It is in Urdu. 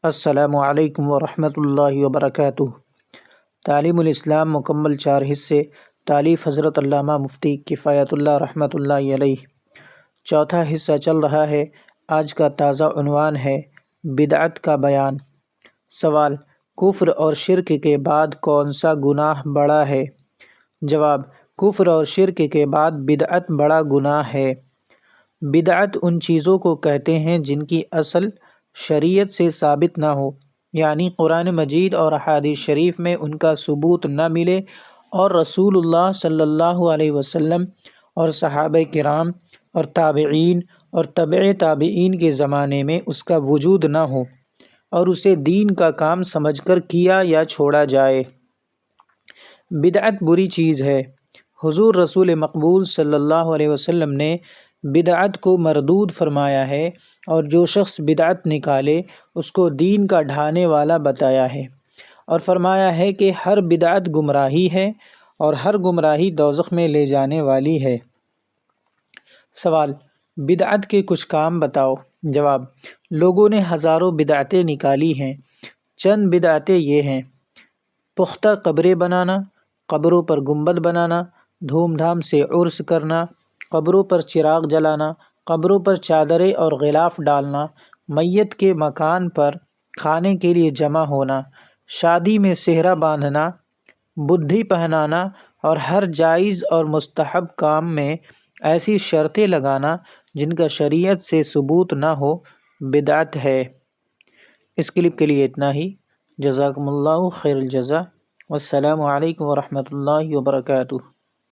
السلام علیکم ورحمۃ اللہ وبرکاتہ۔ تعلیم الاسلام مکمل 4 حصے، تالیف حضرت علامہ مفتی کفایت اللہ رحمۃ اللہ علیہ۔ چوتھا حصہ چل رہا ہے۔ آج کا تازہ عنوان ہے بدعت کا بیان۔ سوال: کفر اور شرک کے بعد کون سا گناہ بڑا ہے؟ جواب: کفر اور شرک کے بعد بدعت بڑا گناہ ہے۔ بدعت ان چیزوں کو کہتے ہیں جن کی اصل شریعت سے ثابت نہ ہو، یعنی قرآن مجید اور احادیث شریف میں ان کا ثبوت نہ ملے اور رسول اللہ صلی اللہ علیہ وسلم اور صحابہ کرام اور تابعین اور تبع تابعین کے زمانے میں اس کا وجود نہ ہو اور اسے دین کا کام سمجھ کر کیا یا چھوڑا جائے۔ بدعت بری چیز ہے۔ حضور رسول مقبول صلی اللہ علیہ وسلم نے بدعت کو مردود فرمایا ہے، اور جو شخص بدعت نکالے اس کو دین کا ڈھانے والا بتایا ہے، اور فرمایا ہے کہ ہر بدعت گمراہی ہے اور ہر گمراہی دوزخ میں لے جانے والی ہے۔ سوال: بدعت کے کچھ کام بتاؤ۔ جواب: لوگوں نے ہزاروں بدعتیں نکالی ہیں۔ چند بدعتیں یہ ہیں: پختہ قبریں بنانا، قبروں پر گنبد بنانا، دھوم دھام سے عرس کرنا، قبروں پر چراغ جلانا، قبروں پر چادریں اور غلاف ڈالنا، میت کے مکان پر کھانے کے لیے جمع ہونا، شادی میں سہرا باندھنا، بدھی پہنانا اور ہر جائز اور مستحب کام میں ایسی شرطیں لگانا جن کا شریعت سے ثبوت نہ ہو، بدعت ہے۔ اس کلپ کے لیے اتنا ہی۔ جزاکم اللہ خیر الجزا۔ والسلام علیکم ورحمۃ اللہ وبرکاتہ۔